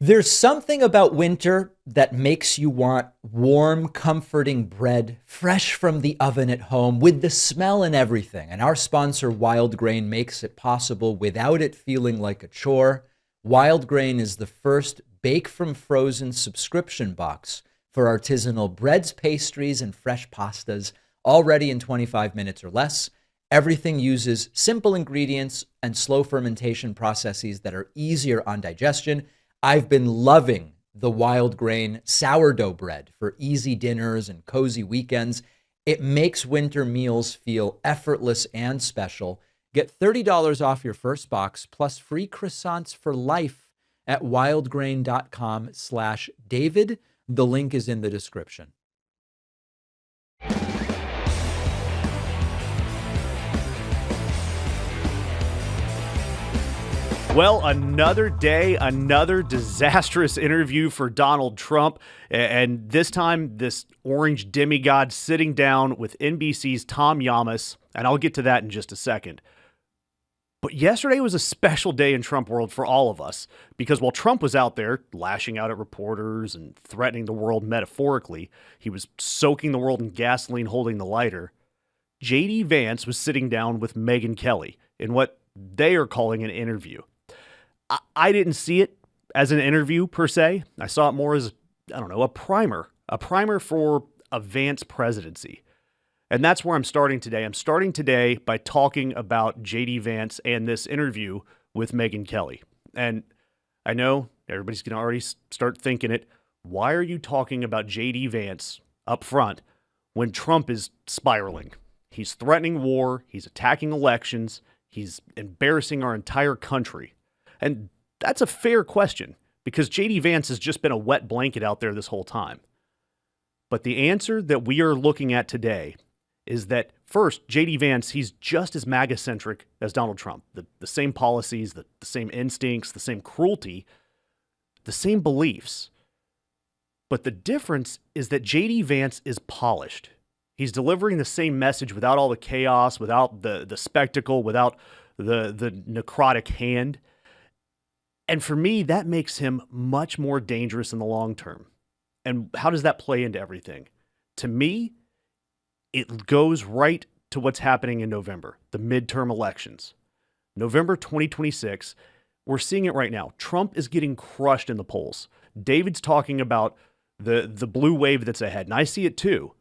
There's something about winter that makes you want warm, comforting bread, fresh from the oven at home, with the smell and everything. And our sponsor, Wild Grain, makes it possible without it feeling like a chore. Wild Grain is the first bake from frozen subscription box for artisanal breads, pastries, and fresh pastas, all ready in 25 minutes or less. Everything uses simple ingredients and slow fermentation processes that are easier on digestion. I've been loving the Wild Grain sourdough bread for easy dinners and cozy weekends. It makes winter meals feel effortless and special. Get $30 off your first box plus free croissants for life at wildgrain.com/David. The link is in the description. Well, another day, another disastrous interview for Donald Trump. And this time, this orange demigod sitting down with NBC's Tom Llamas. And I'll get to that in just a second. But yesterday was a special day in Trump world for all of us. Because while Trump was out there lashing out at reporters and threatening the world metaphorically, he was soaking the world in gasoline holding the lighter. J.D. Vance was sitting down with Megyn Kelly in what they are calling an interview. I didn't see it as an interview per se. I saw it more as, a primer for a Vance presidency. And that's where I'm starting today. I'm starting today by talking about J.D. Vance and this interview with Megyn Kelly. And I know everybody's going to already start thinking it. Why are you talking about J.D. Vance up front when Trump is spiraling? He's threatening war. He's attacking elections. He's embarrassing our entire country. And that's a fair question because J.D. Vance has just been a wet blanket out there this whole time. But the answer that we are looking at today is that first, J.D. Vance, he's just as MAGA-centric as Donald Trump. The same policies, the same instincts, the same cruelty, the same beliefs. But the difference is that J.D. Vance is polished. He's delivering the same message without all the chaos, without the spectacle, without the necrotic hand. And for me, that makes him much more dangerous in the long term. And how does that play into everything? To me, it goes right to what's happening in November, the midterm elections. November 2026, we're seeing it right now. Trump is getting crushed in the polls. David's talking about the blue wave that's ahead, and I see it too.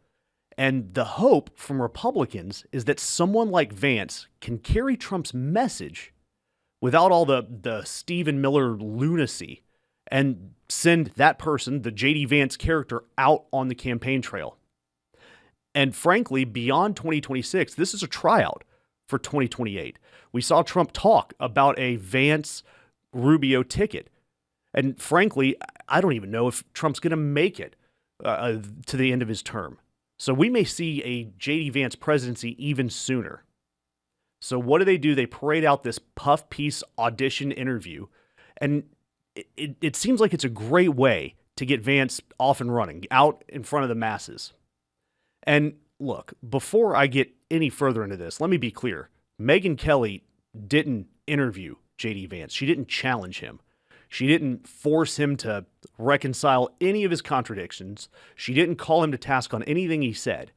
And the hope from Republicans is that someone like Vance can carry Trump's message without all the Stephen Miller lunacy and send that person, the J.D. Vance character, out on the campaign trail. And frankly, beyond 2026, this is a tryout for 2028. We saw Trump talk about a Vance-Rubio ticket. And frankly, I don't even know if Trump's going to make it to the end of his term. So we may see a J.D. Vance presidency even sooner. So what do? They parade out this puff piece audition interview, and it seems like it's a great way to get Vance off and running, out in front of the masses. And look, before I get any further into this, let me be clear. Megyn Kelly didn't interview J.D. Vance. She didn't challenge him. She didn't force him to reconcile any of his contradictions. She didn't call him to task on anything he said.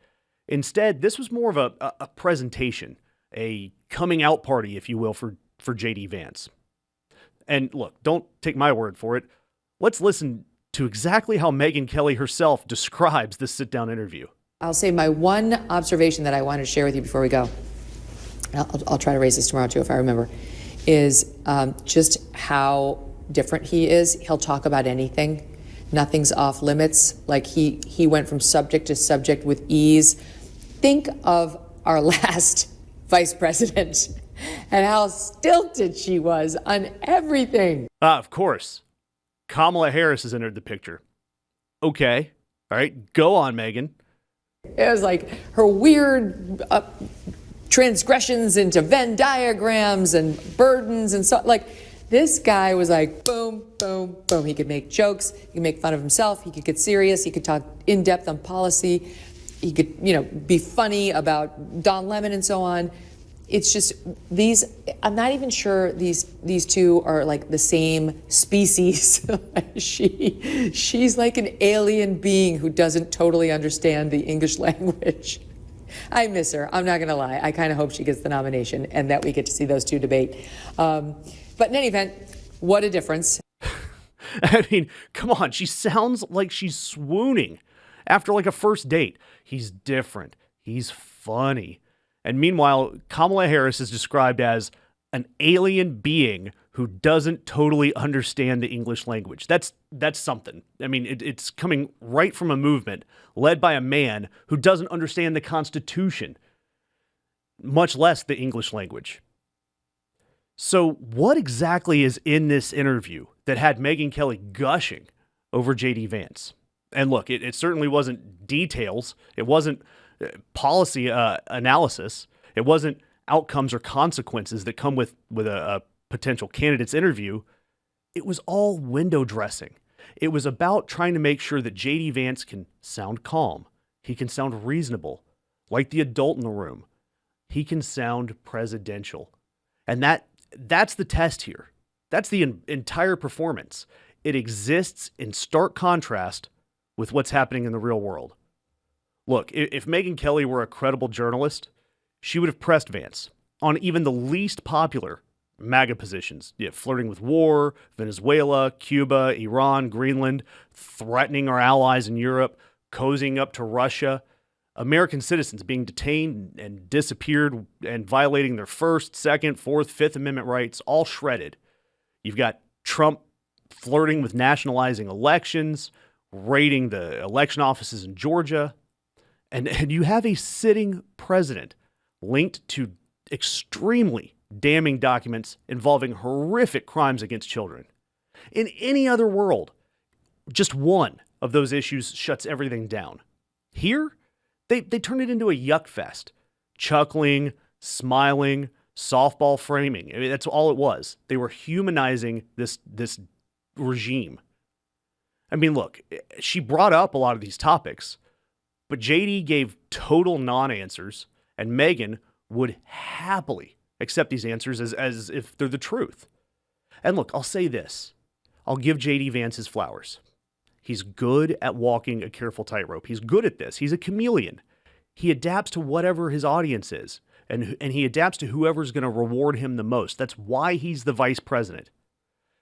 Instead, this was more of a presentation, a coming out party, if you will, for J.D. Vance. And look, don't take my word for it. Let's listen to exactly how Megyn Kelly herself describes this sit-down interview. I'll say my one observation that I wanted to share with you before we go, I'll try to raise this tomorrow too if I remember, is just how different he is. He'll talk about anything. Nothing's off limits. Like he went from subject to subject with ease. Think of our last vice president and how stilted she was on everything. Of course. Kamala Harris has entered the picture. Okay. All right. Go on, Megyn. It was like her weird transgressions into Venn diagrams and burdens and so, like, this guy was like, boom, boom, boom. He could make jokes. He could make fun of himself. He could get serious. He could talk in depth on policy. He could, be funny about Don Lemon and so on. it's just these, I'm not even sure these two are like the same species. She's like an alien being who doesn't totally understand the English language. I miss her. I'm not going to lie. I kind of hope she gets the nomination and that we get to see those two debate. But in any event, what a difference. I mean, come on. She sounds like she's swooning after like a first date. He's different. He's funny. And meanwhile, Kamala Harris is described as an alien being who doesn't totally understand the English language. That's something. I mean, it's coming right from a movement led by a man who doesn't understand the Constitution, much less the English language. So what exactly is in this interview that had Megyn Kelly gushing over J.D. Vance? And look, it certainly wasn't details. It wasn't policy analysis. It wasn't outcomes or consequences that come with a potential candidate's interview. It was all window dressing. It was about trying to make sure that J.D. Vance can sound calm. He can sound reasonable, like the adult in the room. He can sound presidential. And that's the test here. That's the entire performance. It exists in stark contrast with what's happening in the real world. Look, if Megyn Kelly were a credible journalist, she would have pressed Vance on even the least popular MAGA positions, flirting with war, Venezuela, Cuba, Iran, Greenland, threatening our allies in Europe, cozying up to Russia, American citizens being detained and disappeared and violating their First, Second, Fourth, Fifth Amendment rights, all shredded. You've got Trump flirting with nationalizing elections, raiding the election offices in Georgia, and you have a sitting president linked to extremely damning documents involving horrific crimes against children. In any other world, just one of those issues shuts everything down. Here, they turn it into a yuck fest. Chuckling, smiling, softball framing. I mean, that's all it was. They were humanizing this regime. I mean, look, she brought up a lot of these topics, but JD gave total non-answers, and Megyn would happily accept these answers as if they're the truth. And look, I'll say this. I'll give JD Vance his flowers. He's good at walking a careful tightrope. He's good at this. He's a chameleon. He adapts to whatever his audience is, and he adapts to whoever's going to reward him the most. That's why he's the vice president.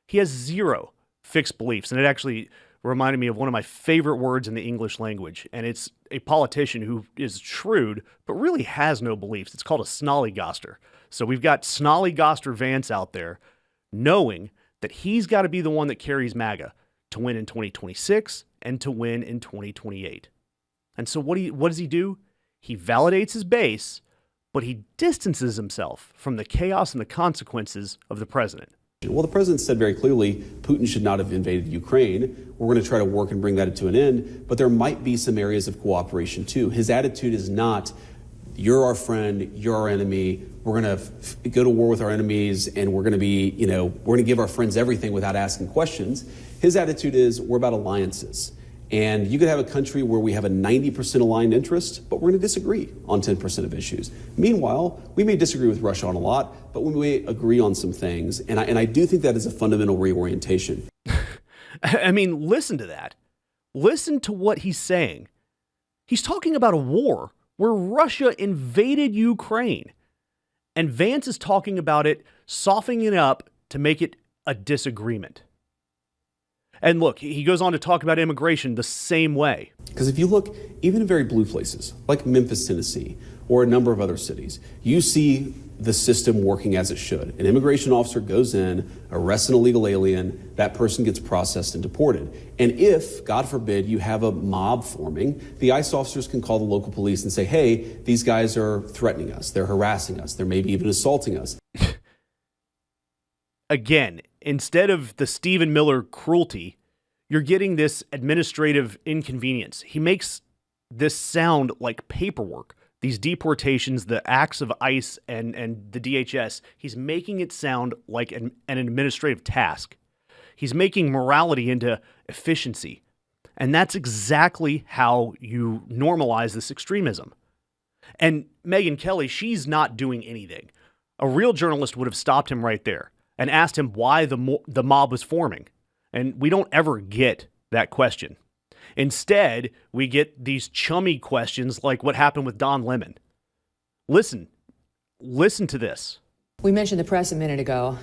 He has zero fixed beliefs, and it actually reminded me of one of my favorite words in the English language, and it's a politician who is shrewd but really has no beliefs. It's called a snollygoster. So we've got snollygoster Vance out there knowing that he's got to be the one that carries MAGA to win in 2026 and to win in 2028. And so what does he do? He validates his base, but he distances himself from the chaos and the consequences of the president. Well, the president said very clearly Putin should not have invaded Ukraine. We're going to try to work and bring that to an end, but there might be some areas of cooperation too. His attitude is not, you're our friend, you're our enemy, we're going to go to war with our enemies, and we're going to be, we're going to give our friends everything without asking questions. His attitude is, we're about alliances. And you could have a country where we have a 90% aligned interest, but we're going to disagree on 10% of issues. Meanwhile, we may disagree with Russia on a lot, but we may agree on some things. And I do think that is a fundamental reorientation. I mean, listen to that. Listen to what he's saying. He's talking about a war where Russia invaded Ukraine. And Vance is talking about it, softening it up to make it a disagreement. And look, he goes on to talk about immigration the same way. Because if you look, even in very blue places, like Memphis, Tennessee, or a number of other cities, you see the system working as it should. An immigration officer goes in, arrests an illegal alien, that person gets processed and deported. And if, God forbid, you have a mob forming, the ICE officers can call the local police and say, hey, these guys are threatening us, they're harassing us, they're maybe even assaulting us. Again, instead of the Stephen Miller cruelty, you're getting this administrative inconvenience. He makes this sound like paperwork. These deportations, the acts of ICE and the DHS, he's making it sound like an administrative task. He's making morality into efficiency. And that's exactly how you normalize this extremism. And Megyn Kelly, she's not doing anything. A real journalist would have stopped him right there and asked him why the mob was forming. And we don't ever get that question. Instead, we get these chummy questions like what happened with Don Lemon. Listen to this. We mentioned the press a minute ago.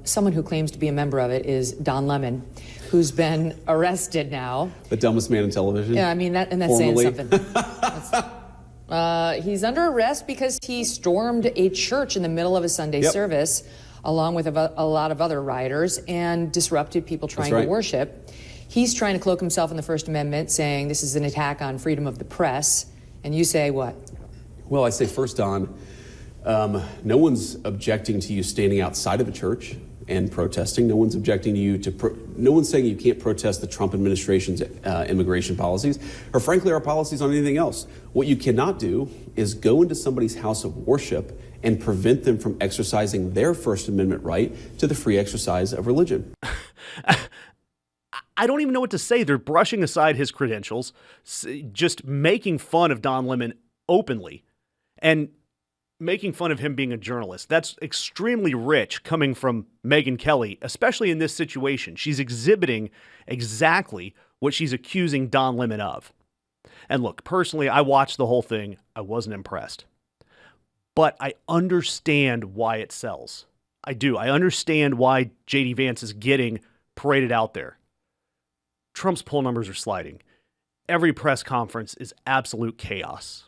Someone who claims to be a member of it is Don Lemon, who's been arrested now. The dumbest man in television. Yeah, I mean, that's Formally. saying something. He's under arrest because he stormed a church in the middle of a Sunday service, along with a lot of other rioters, and disrupted people trying to worship. He's trying to cloak himself in the First Amendment, saying this is an attack on freedom of the press. And you say what? Well, I say first, Don, no one's objecting to you standing outside of a church and protesting. No one's objecting to you no one's saying you can't protest the Trump administration's immigration policies, or frankly, our policies on anything else. What you cannot do is go into somebody's house of worship and prevent them from exercising their First Amendment right to the free exercise of religion. I don't even know what to say. They're brushing aside his credentials, just making fun of Don Lemon openly, and making fun of him being a journalist. That's extremely rich coming from Megyn Kelly, especially in this situation. She's exhibiting exactly what she's accusing Don Lemon of. And look, personally, I watched the whole thing. I wasn't impressed. But I understand why it sells. I do. I understand why J.D. Vance is getting paraded out there. Trump's poll numbers are sliding. Every press conference is absolute chaos.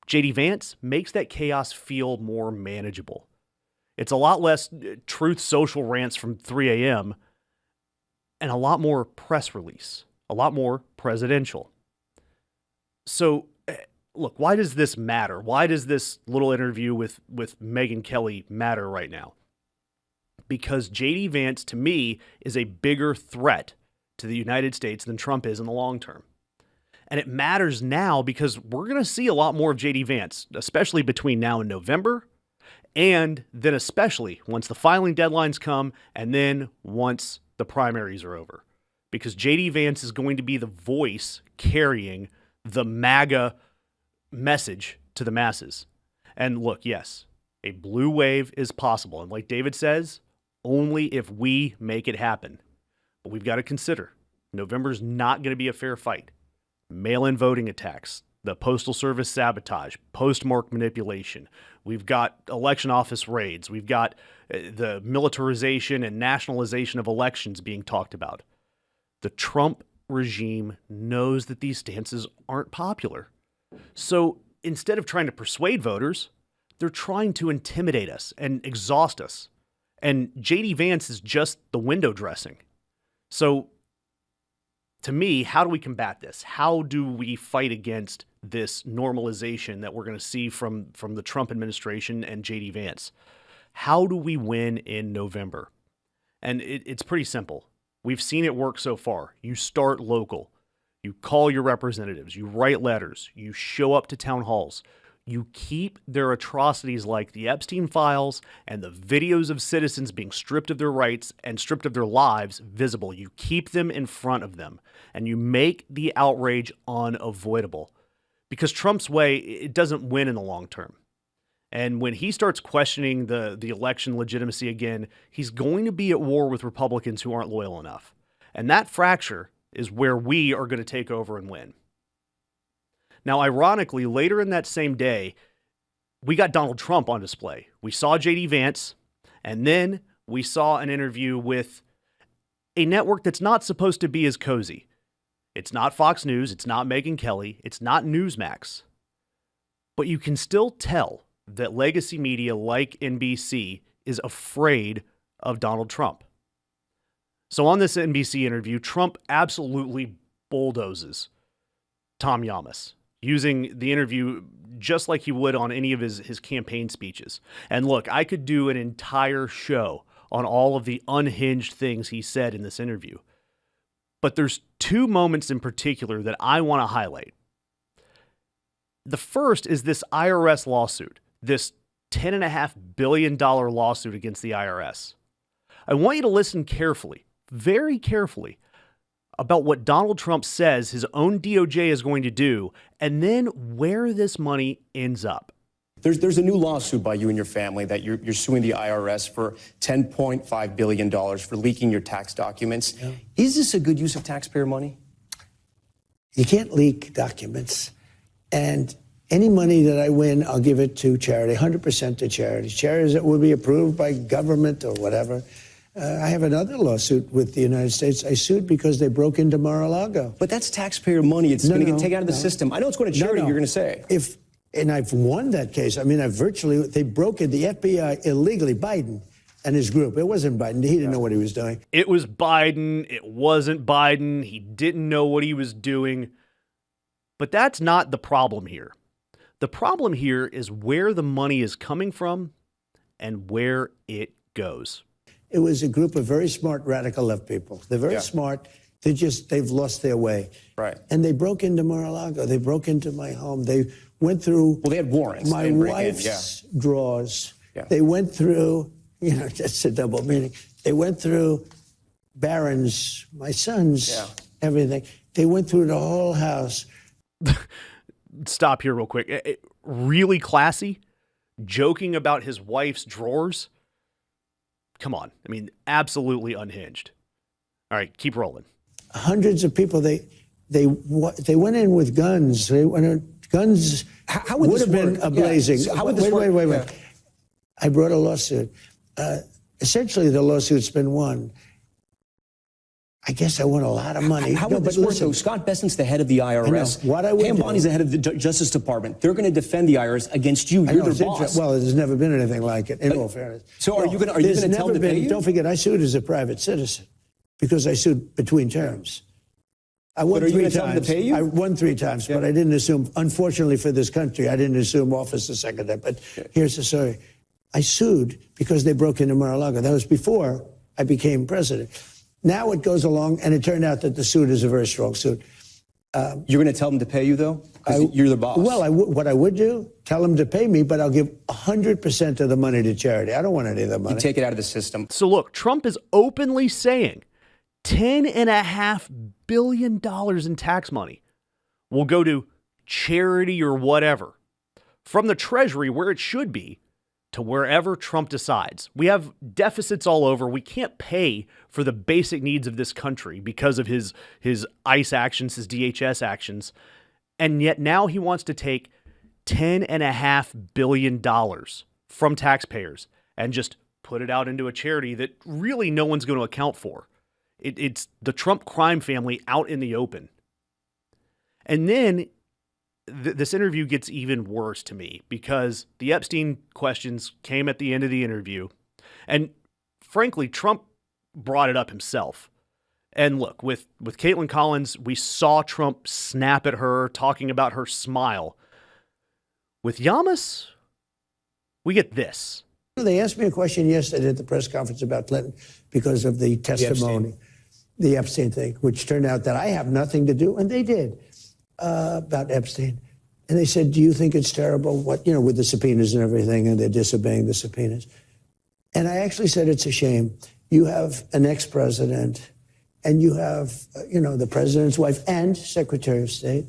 J.D. Vance makes that chaos feel more manageable. It's a lot less truth social rants from 3 a.m. and a lot more press release, a lot more presidential. So, look, why does this matter? Why does this little interview with Megyn Kelly matter right now? Because J.D. Vance, to me, is a bigger threat to the United States than Trump is in the long term. And it matters now because we're going to see a lot more of J.D. Vance, especially between now and November, and then especially once the filing deadlines come, and then once the primaries are over. Because J.D. Vance is going to be the voice carrying the MAGA message to the masses. And look, yes, a blue wave is possible. And like David says, only if we make it happen. But we've got to consider, November's not going to be a fair fight. Mail-in voting attacks, the Postal Service sabotage, postmark manipulation. We've got election office raids. We've got the militarization and nationalization of elections being talked about. The Trump regime knows that these stances aren't popular. So instead of trying to persuade voters, they're trying to intimidate us and exhaust us. And J.D. Vance is just the window dressing. So to me, how do we combat this? How do we fight against this normalization that we're going to see from the Trump administration and J.D. Vance? How do we win in November? And it's pretty simple. We've seen it work so far. You start local. You call your representatives. You write letters. You show up to town halls. You keep their atrocities like the Epstein files and the videos of citizens being stripped of their rights and stripped of their lives visible. You keep them in front of them, and you make the outrage unavoidable. Because Trump's way, it doesn't win in the long term. And when he starts questioning the election legitimacy again, he's going to be at war with Republicans who aren't loyal enough. And that fracture is where we are going to take over and win. Now, ironically, later in that same day, we got Donald Trump on display. We saw J.D. Vance, and then we saw an interview with a network that's not supposed to be as cozy. It's not Fox News, it's not Megyn Kelly, it's not Newsmax. But you can still tell that legacy media like NBC is afraid of Donald Trump. So on this NBC interview, Trump absolutely bulldozes Tom Yamas, using the interview just like he would on any of his campaign speeches. And look, I could do an entire show on all of the unhinged things he said in this interview. But there's two moments in particular that I want to highlight. The first is this IRS lawsuit, this $10.5 billion lawsuit against the IRS. I want you to listen carefully, very carefully, about what Donald Trump says his own DOJ is going to do, and then where this money ends up. There's a new lawsuit by you and your family that you're suing the IRS for $10.5 billion for leaking your tax documents. Yeah. Is this a good use of taxpayer money? You can't leak documents. And any money that I win, I'll give it to charity, 100% to charities. Charities that will be approved by government or whatever. I have another lawsuit with the United States. I sued because they broke into Mar-a-Lago. But that's taxpayer money. It's going to get taken out of the system. I know it's going to charity, you're going to say. And I've won that case. I mean, they broke in, the FBI illegally, Biden and his group. It wasn't Biden. He didn't know what he was doing. It was Biden. It wasn't Biden. He didn't know what he was doing. But that's not the problem here. The problem here is where the money is coming from and where it goes. It was a group of very smart radical left people. They're very smart. They've lost their way. Right. And they broke into Mar-a-Lago. They broke into my home. They went through they had warrants. My wife's drawers. Yeah. They went through, just a double meaning. They went through Barron's, my son's, everything. They went through the whole house. Stop here real quick. Really classy, joking about his wife's drawers. Come on. I mean, absolutely unhinged. All right, keep rolling. Hundreds of people, they went in with guns. They went in, guns How would have been ablazing. Yeah. How would this work? Wait. I brought a lawsuit. Essentially, the lawsuit's been won. I guess I won a lot of money. How would this work, though? Scott Bessent's the head of the IRS. Pam Boondi's the head of the Justice Department. They're going to defend the IRS against you. You're their boss. Well, there's never been anything like it, in all fairness. So are you going to tell them to pay you? Don't forget, I sued as a private citizen because I sued between terms. I won 3 times. I won 3 times, but I didn't assume, unfortunately for this country, I didn't assume office the second time. But here's the story. I sued because they broke into Mar-a-Lago. That was before I became president. Now it goes along, and it turned out that the suit is a very strong suit. You're going to tell them to pay you, though? Because you're the boss. Well, what I would do, tell them to pay me, but I'll give 100% of the money to charity. I don't want any of the money. You take it out of the system. So look, Trump is openly saying $10.5 billion in tax money will go to charity or whatever, from the Treasury, where it should be, to wherever Trump decides. We have deficits all over. We can't pay for the basic needs of this country because of his ICE actions, his DHS actions. And yet now he wants to take $10.5 billion from taxpayers and just put it out into a charity that really no one's going to account for. It's the Trump crime family out in the open. And then this interview gets even worse to me because the Epstein questions came at the end of the interview. And frankly, Trump brought it up himself. And look, with Caitlin Collins, we saw Trump snap at her, talking about her smile. With Llamas, we get this. They asked me a question yesterday at the press conference about Clinton because of the testimony, the Epstein thing, which turned out that I have nothing to do, and they did, about Epstein. And they said, do you think it's terrible, with the subpoenas and everything, and they're disobeying the subpoenas? And I actually said, it's a shame. You have an ex-president, and you have, the president's wife and Secretary of State.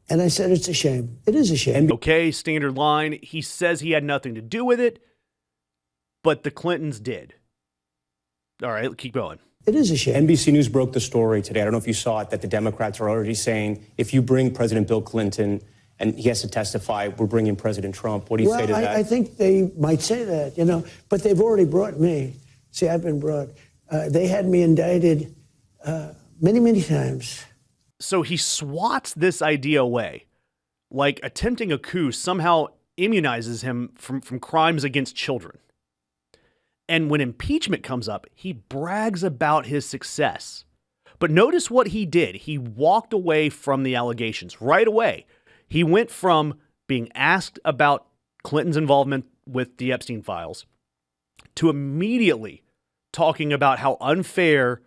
And I said, it's a shame. It is a shame. Okay, standard line. He says he had nothing to do with it, but the Clintons did. All right, keep going. It is a shame. NBC News broke the story today. I don't know if you saw it, that the Democrats are already saying, if you bring President Bill Clinton and he has to testify, we're bringing President Trump. What do you say to that? I think they might say that, but they've already brought me. See, I've been brought. They had me indicted many, many times. So he swats this idea away, like attempting a coup somehow immunizes him from crimes against children. And when impeachment comes up, he brags about his success. But notice what he did. He walked away from the allegations right away. He went from being asked about Clinton's involvement with the Epstein files to immediately talking about how unfair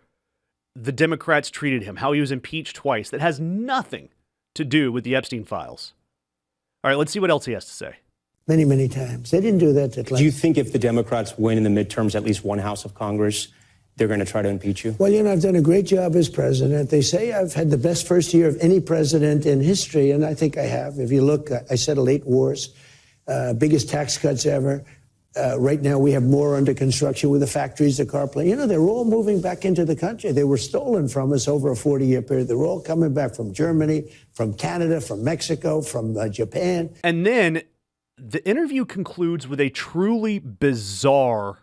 the Democrats treated him, how he was impeached twice. That has nothing to do with the Epstein files. All right, let's see what else he has to say. Many, many times. They didn't do that to Clinton. Do you think if the Democrats win in the midterms, at least one house of Congress, they're going to try to impeach you? Well, I've done a great job as president. They say I've had the best first year of any president in history, and I think I have. If you look, I settled 8 wars. biggest tax cuts ever. Right now, we have more under construction with the factories, the car plant. You know, they're all moving back into the country. They were stolen from us over a 40-year period. They're all coming back from Germany, from Canada, from Mexico, from Japan. And then the interview concludes with a truly bizarre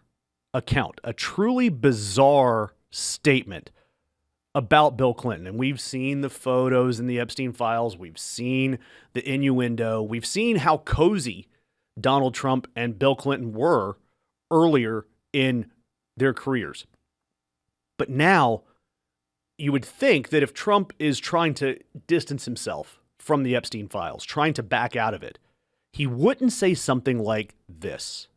account, a truly bizarre statement about Bill Clinton. And we've seen the photos in the Epstein files. We've seen the innuendo. We've seen how cozy Donald Trump and Bill Clinton were earlier in their careers. But now you would think that if Trump is trying to distance himself from the Epstein files, trying to back out of it, he wouldn't say something like this.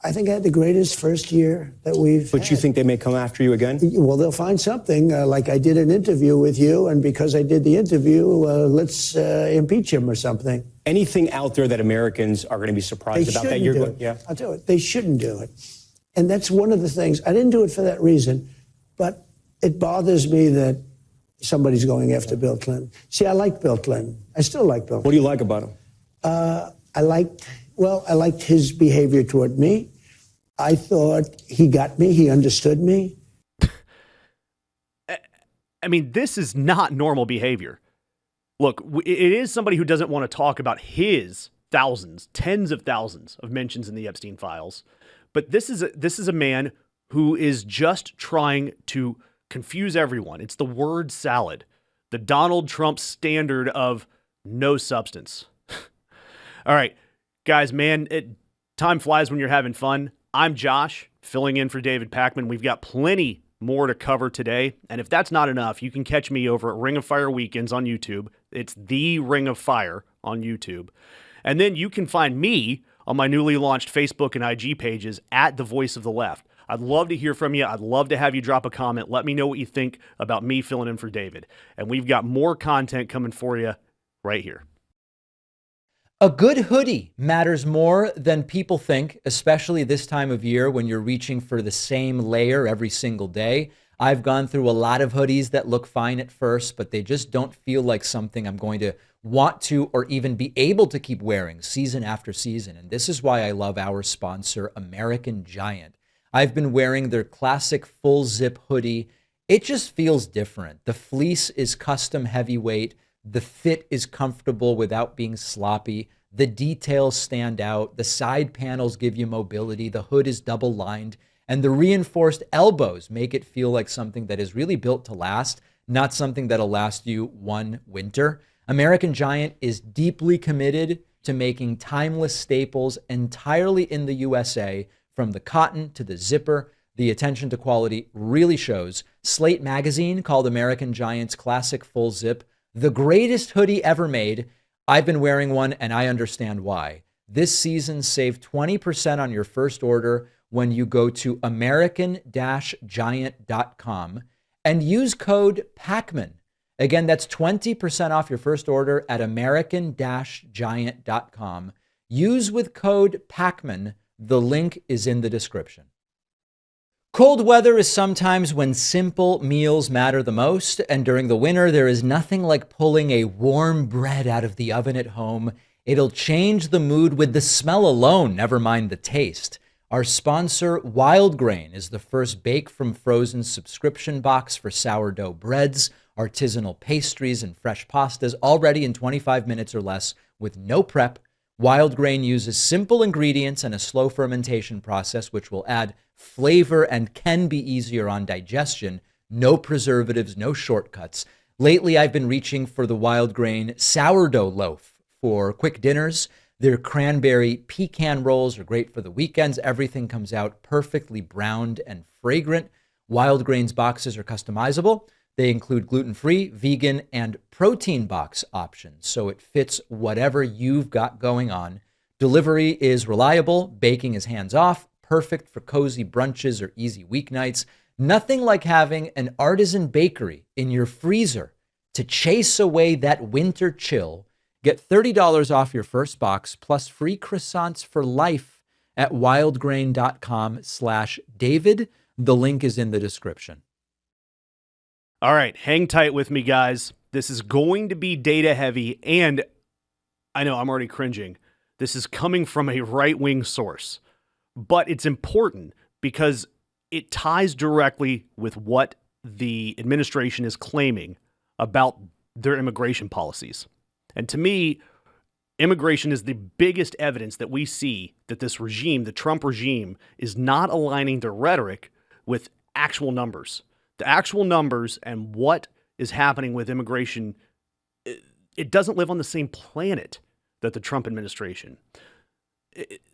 I think I had the greatest first year that we've But you think they may come after you again? Well, they'll find something. Like I did an interview with you, and because I did the interview, let's impeach him or something. Anything out there that Americans are going to be surprised about that you're going? Yeah. I'll tell you what, they shouldn't do it. And that's one of the things. I didn't do it for that reason, but it bothers me that somebody's going after Bill Clinton. See, I like Bill Clinton. I still like Bill Clinton. What do you like about him? I liked his behavior toward me. I thought he got me. He understood me. I mean, this is not normal behavior. Look, it is somebody who doesn't want to talk about his thousands, tens of thousands of mentions in the Epstein files. But this is a man who is just trying to confuse everyone. It's the word salad, the Donald Trump standard of no substance. All right, guys, man, time flies when you're having fun. I'm Josh, filling in for David Pakman. We've got plenty more to cover today. And if that's not enough, you can catch me over at Ring of Fire Weekends on YouTube. It's the Ring of Fire on YouTube. And then you can find me on my newly launched Facebook and IG pages at The Voice of the Left. I'd love to hear from you. I'd love to have you drop a comment. Let me know what you think about me filling in for David. And we've got more content coming for you right here. A good hoodie matters more than people think, especially this time of year when you're reaching for the same layer every single day. I've gone through a lot of hoodies that look fine at first, but they just don't feel like something I'm going to want to or even be able to keep wearing season after season. And this is why I love our sponsor, American Giant. I've been wearing their classic full zip hoodie. It just feels different. The fleece is custom heavyweight. The fit is comfortable without being sloppy. The details stand out. The side panels give you mobility. The hood is double lined. And the reinforced elbows make it feel like something that is really built to last, not something that'll last you one winter. American Giant is deeply committed to making timeless staples entirely in the USA, from the cotton to the zipper. The attention to quality really shows. Slate magazine called American Giant's classic full zip the greatest hoodie ever made. I've been wearing one and I understand why. This season, save 20% on your first order when you go to american-giant.com and use code Pakman. Again, that's 20% off your first order at american-giant.com. Use with code Pakman. The link is in the description. Cold weather is sometimes when simple meals matter the most, and during the winter, there is nothing like pulling a warm bread out of the oven at home. It'll change the mood with the smell alone, never mind the taste. Our sponsor, Wild Grain, is the first bake from frozen subscription box for sourdough breads, artisanal pastries, and fresh pastas, all ready in 25 minutes or less with no prep. Wild Grain uses simple ingredients and a slow fermentation process, which will add flavor and can be easier on digestion. No preservatives, no shortcuts. Lately, I've been reaching for the Wild Grain sourdough loaf for quick dinners. Their cranberry pecan rolls are great for the weekends. Everything comes out perfectly browned and fragrant. Wild Grain's boxes are customizable. They include gluten-free, vegan, and protein box options, so it fits whatever you've got going on. Delivery is reliable. Baking is hands-off, perfect for cozy brunches or easy weeknights. Nothing like having an artisan bakery in your freezer to chase away that winter chill. Get $30 off your first box plus free croissants for life at wildgrain.com/David. The link is in the description. All right, hang tight with me, guys. This is going to be data heavy, and I know I'm already cringing. This is coming from a right-wing source, but it's important because it ties directly with what the administration is claiming about their immigration policies. And to me, immigration is the biggest evidence that we see that this regime, the Trump regime, is not aligning their rhetoric with actual numbers. The actual numbers and what is happening with immigration, it doesn't live on the same planet that the Trump administration.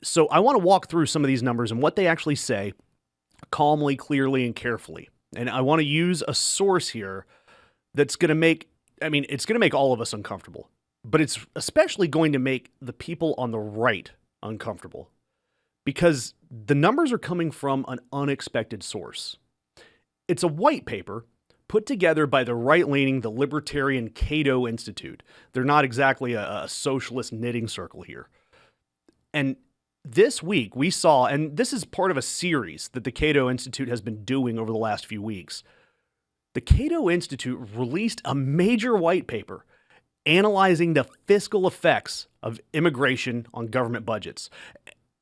So I want to walk through some of these numbers and what they actually say calmly, clearly, and carefully. And I want to use a source here that's going to make, it's going to make all of us uncomfortable, but it's especially going to make the people on the right uncomfortable because the numbers are coming from an unexpected source. It's a white paper put together by the right-leaning, the libertarian Cato Institute. They're not exactly a socialist knitting circle here. And this week we saw, and this is part of a series that the Cato Institute has been doing over the last few weeks. The Cato Institute released a major white paper analyzing the fiscal effects of immigration on government budgets.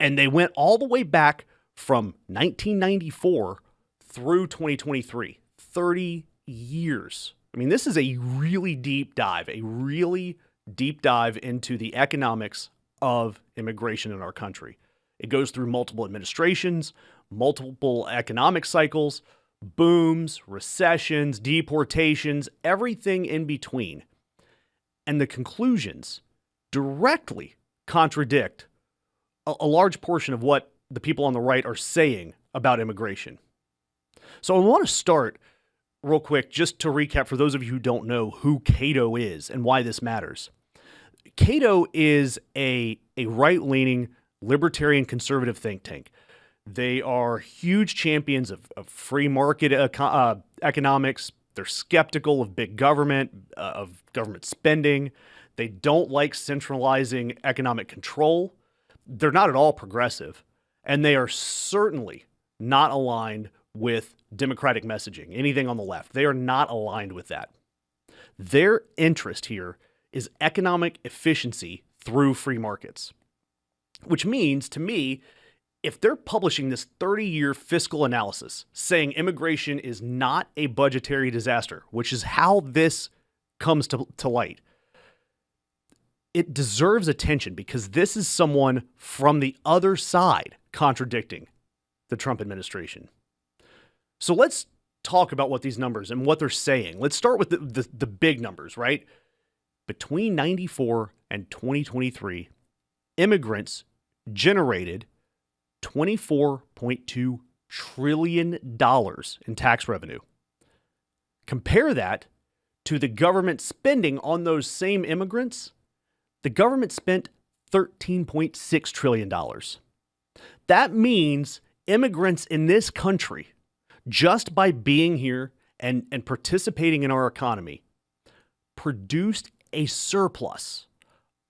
And they went all the way back from 1994 through 2023, 30 years. This is a really deep dive into the economics of immigration in our country. It goes through multiple administrations, multiple economic cycles, booms, recessions, deportations, everything in between. And the conclusions directly contradict a large portion of what the people on the right are saying about immigration. So I want to start real quick, just to recap for those of you who don't know who Cato is and why this matters. Cato is a right-leaning libertarian conservative think tank. They are huge champions of free market economics. They're skeptical of big government, of government spending. They don't like centralizing economic control. They're not at all progressive. And they are certainly not aligned with democratic messaging, anything on the left. They are not aligned with that. Their interest here is economic efficiency through free markets, which means to me, if they're publishing this 30-year fiscal analysis saying immigration is not a budgetary disaster, which is how this comes to light, it deserves attention because this is someone from the other side contradicting the Trump administration. So let's talk about what these numbers and what they're saying. Let's start with the big numbers, right? Between 94 and 2023, immigrants generated $24.2 trillion in tax revenue. Compare that to the government spending on those same immigrants. The government spent $13.6 trillion. That means immigrants in this country, just by being here and participating in our economy, produced a surplus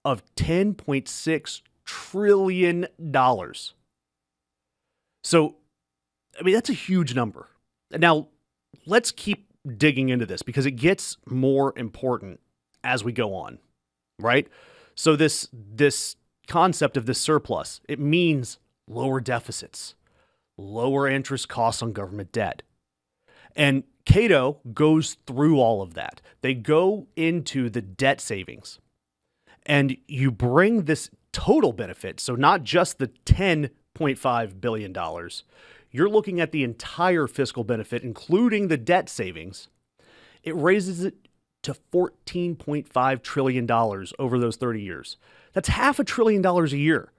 of $10.6 trillion. So, that's a huge number. Now, let's keep digging into this because it gets more important as we go on, right? So this concept of this surplus, it means lower deficits, lower interest costs on government debt. And Cato goes through all of that. They go into the debt savings. And you bring this total benefit, so not just the $10.5 billion, you're looking at the entire fiscal benefit, including the debt savings. It raises it to $14.5 trillion over those 30 years. That's $500 billion a year.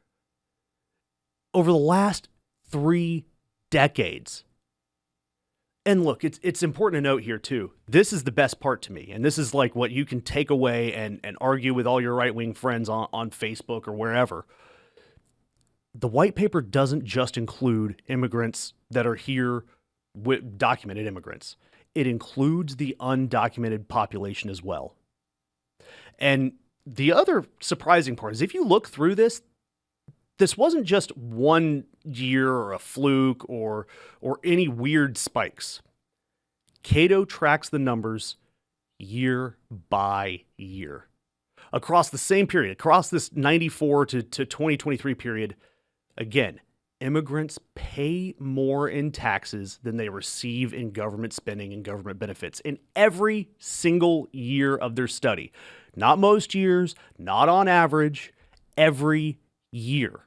Over the last 3 decades. And look, it's important to note here too, this is the best part to me. And this is like what you can take away and argue with all your right-wing friends on Facebook or wherever. The white paper doesn't just include immigrants that are here with documented immigrants. It includes the undocumented population as well. And the other surprising part is if you look through this, this wasn't just 1 year or a fluke or any weird spikes. Cato tracks the numbers year by year. across the same period, across this 94 to 2023 period, again, immigrants pay more in taxes than they receive in government spending and government benefits in every single year of their study. Not most years, not on average, every year.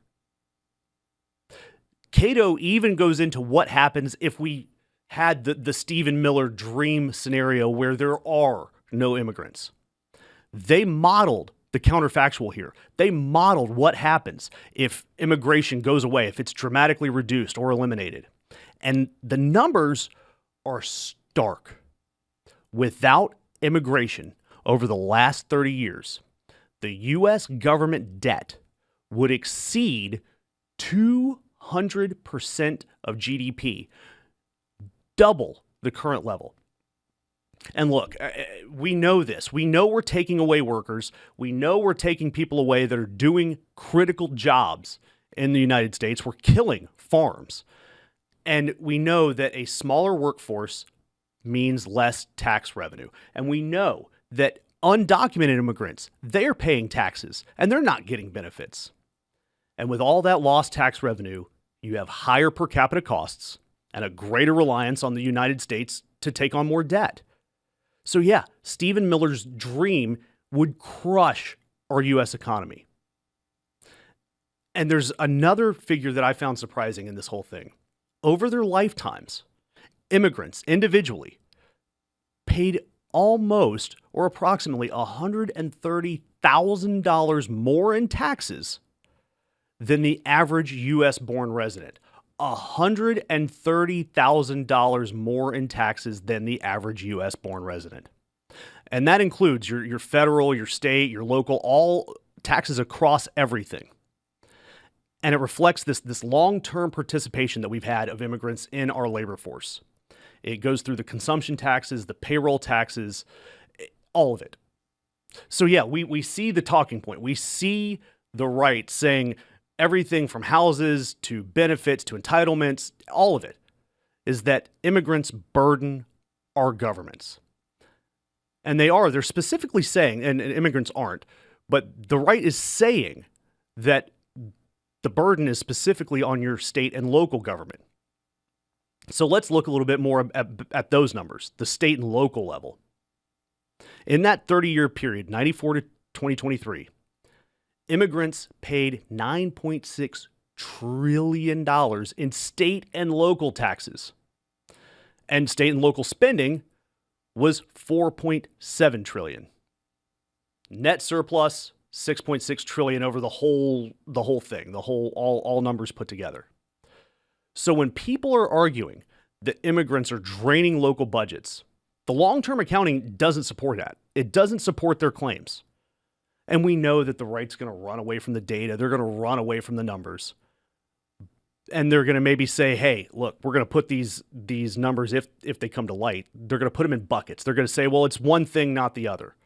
Cato even goes into what happens if we had the Stephen Miller dream scenario where there are no immigrants. They modeled the counterfactual here. They modeled what happens if immigration goes away, if it's dramatically reduced or eliminated. And the numbers are stark. Without immigration over the last 30 years, the U.S. government debt would exceed 200% of GDP, double the current level. And look, we know this. We know we're taking away workers. We know we're taking people away that are doing critical jobs in the United States. We're killing farms. And we know that a smaller workforce means less tax revenue. And we know that undocumented immigrants, they're paying taxes and they're not getting benefits. And with all that lost tax revenue, you have higher per capita costs and a greater reliance on the United States to take on more debt. So yeah, Stephen Miller's dream would crush our U.S. economy. And there's another figure that I found surprising in this whole thing. Over their lifetimes, immigrants individually paid almost or approximately $130,000 more in taxes than the average U.S. born resident. $130,000 more in taxes than the average U.S. born resident. And that includes your federal, your state, your local, all taxes across everything. And it reflects this long-term participation that we've had of immigrants in our labor force. It goes through the consumption taxes, the payroll taxes, all of it. So yeah, we see the talking point. We see the right saying, everything from houses to benefits to entitlements, all of it is that immigrants burden our governments. And they're specifically saying, and immigrants aren't, but the right is saying that the burden is specifically on your state and local government. So let's look a little bit more at those numbers, the state and local level. In that 30-year period, 94 to 2023, immigrants paid $9.6 trillion in state and local taxes. And state and local spending was $4.7 trillion. Net surplus, $6.6 trillion over the whole thing, all numbers put together. So when people are arguing that immigrants are draining local budgets, the long-term accounting doesn't support that. It doesn't support their claims. And we know that the right's going to run away from the data. They're going to run away from the numbers. And they're going to maybe say, hey, look, we're going to put these numbers, if they come to light, they're going to put them in buckets. They're going to say, well, it's one thing, not the other.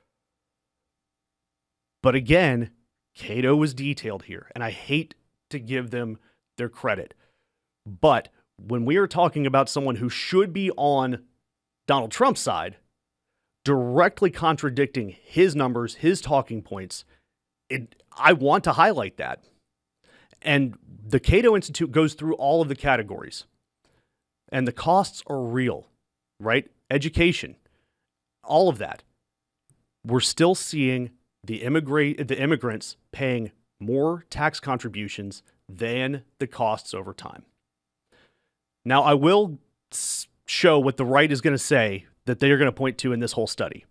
But again, Cato was detailed here, and I hate to give them their credit. But when we are talking about someone who should be on Donald Trump's side, directly contradicting his numbers, his talking points, I want to highlight that. And the Cato Institute goes through all of the categories. And the costs are real, right? Education, all of that. We're still seeing the immigrants paying more tax contributions than the costs over time. Now, I will show what the right is going to say that they are going to point to in this whole study.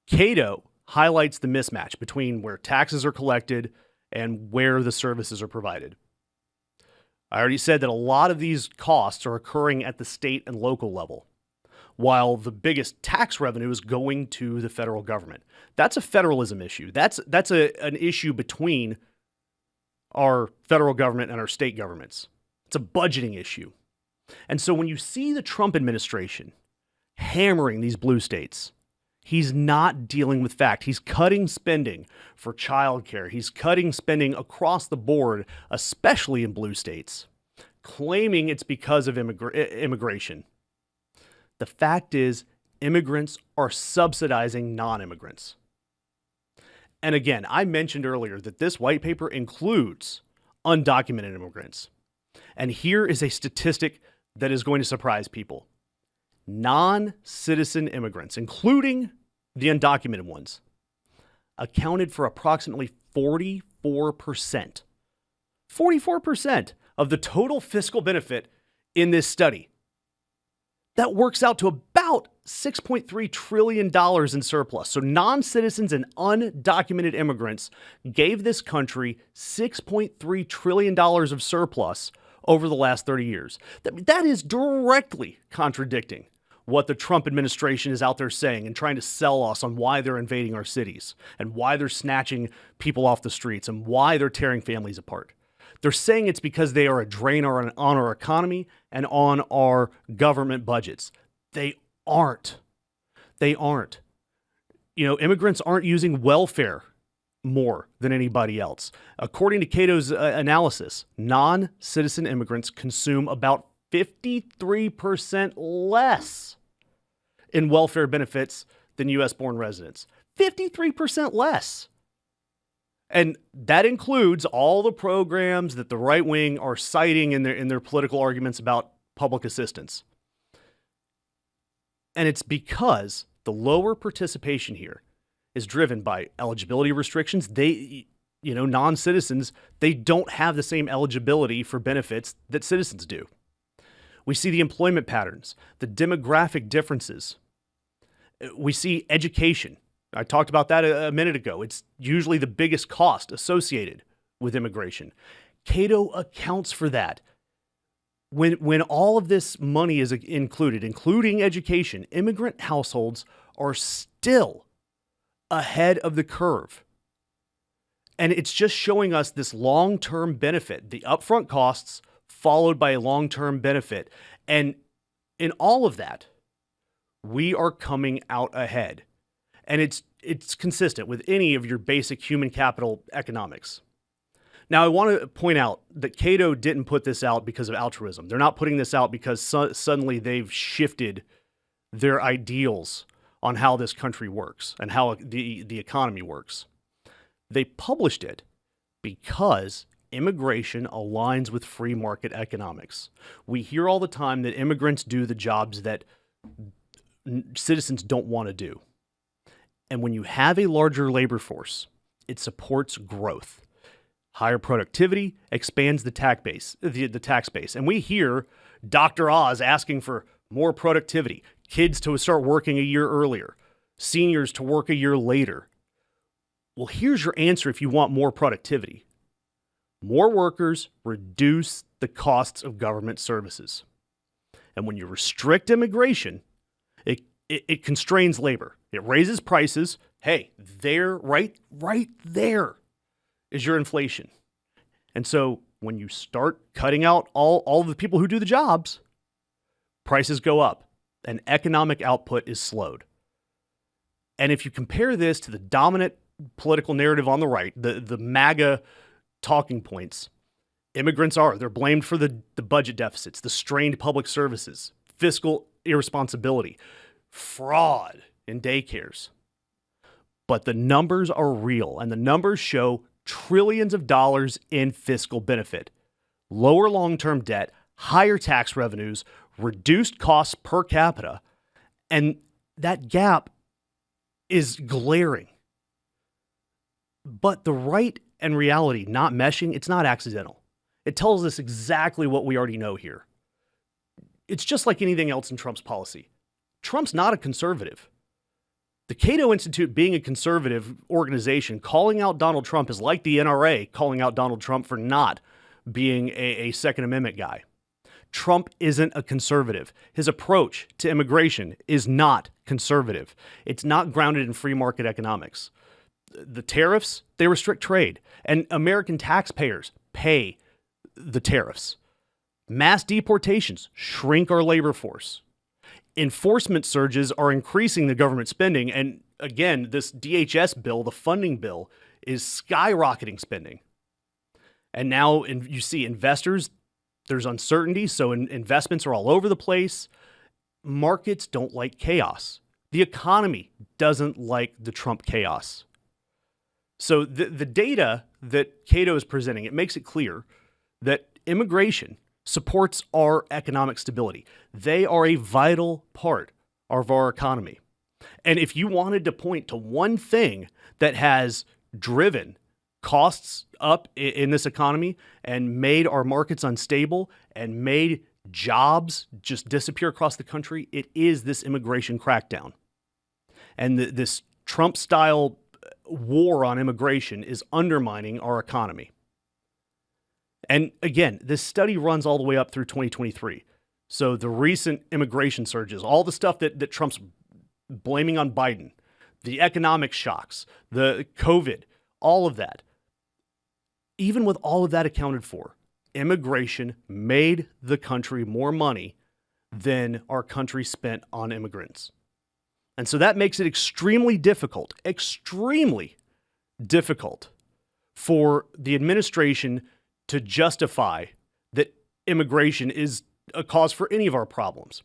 Cato highlights the mismatch between where taxes are collected and where the services are provided. I already said that a lot of these costs are occurring at the state and local level, while the biggest tax revenue is going to the federal government. That's a federalism issue. That's an issue between our federal government and our state governments. It's a budgeting issue. And so when you see the Trump administration hammering these blue states, he's not dealing with fact. He's cutting spending for childcare. He's cutting spending across the board, especially in blue states, claiming it's because of immigration. The fact is, immigrants are subsidizing non-immigrants. And again, I mentioned earlier that this white paper includes undocumented immigrants. And here is a statistic that is going to surprise people. Non-citizen immigrants, including the undocumented ones, accounted for approximately 44% of the total fiscal benefit in this study. That works out to about $6.3 trillion in surplus. So non-citizens and undocumented immigrants gave this country $6.3 trillion of surplus over the last 30 years. That is directly contradicting what the Trump administration is out there saying and trying to sell us on why they're invading our cities and why they're snatching people off the streets and why they're tearing families apart. They're saying it's because they are a drain on our economy and on our government budgets. They aren't. They aren't. You know, immigrants aren't using welfare more than anybody else. According to Cato's analysis, non-citizen immigrants consume about 53% less in welfare benefits than U.S.-born residents. 53% less. And that includes all the programs that the right wing are citing in their political arguments about public assistance. And it's because the lower participation here is driven by eligibility restrictions. Non-citizens, they don't have the same eligibility for benefits that citizens do. We see the employment patterns, the demographic differences. We see education. I talked about that a minute ago. It's usually the biggest cost associated with immigration. Cato accounts for that. When all of this money is included, including education, immigrant households are still ahead of the curve. And it's just showing us this long-term benefit, the upfront costs followed by a long-term benefit. And in all of that, we are coming out ahead. And it's consistent with any of your basic human capital economics. Now, I want to point out that Cato didn't put this out because of altruism. They're not putting this out because suddenly they've shifted their ideals on how this country works and how the economy works. They published it because immigration aligns with free market economics. We hear all the time that immigrants do the jobs that citizens don't want to do. And when you have a larger labor force, it supports growth. Higher productivity expands the tax base. And we hear Dr. Oz asking for more productivity, kids to start working a year earlier, seniors to work a year later. Well, here's your answer if you want more productivity. More workers reduce the costs of government services. And when you restrict immigration, it constrains labor. It raises prices. Hey, there, right there is your inflation. And so when you start cutting out all of the people who do the jobs, prices go up and economic output is slowed. And if you compare this to the dominant political narrative on the right, the MAGA talking points, they're blamed for the budget deficits, the strained public services, fiscal irresponsibility, fraud in daycares. But the numbers are real, and the numbers show trillions of dollars in fiscal benefit, lower long-term debt, higher tax revenues, reduced costs per capita, and that gap is glaring. But the right and reality not meshing, it's not accidental. It tells us exactly what we already know here. It's just like anything else in Trump's policy. Trump's not a conservative. The Cato Institute being a conservative organization, calling out Donald Trump is like the NRA calling out Donald Trump for not being a Second Amendment guy. Trump isn't a conservative. His approach to immigration is not conservative. It's not grounded in free market economics. The tariffs, they restrict trade, and American taxpayers pay the tariffs. Mass deportations shrink our labor force. Enforcement surges are increasing the government spending. And again, this DHS bill, the funding bill, is skyrocketing spending. And now you see investors, there's uncertainty, so investments are all over the place. Markets don't like chaos. The economy doesn't like the Trump chaos. So the data that Cato is presenting, it makes it clear that immigration supports our economic stability. They are a vital part of our economy. And if you wanted to point to one thing that has driven costs up in this economy and made our markets unstable and made jobs just disappear across the country, it is this immigration crackdown. And this Trump-style war on immigration is undermining our economy. And again, this study runs all the way up through 2023. So the recent immigration surges, all the stuff that Trump's blaming on Biden, the economic shocks, the COVID, all of that. Even with all of that accounted for, immigration made the country more money than our country spent on immigrants. And so that makes it extremely difficult for the administration to justify that immigration is a cause for any of our problems.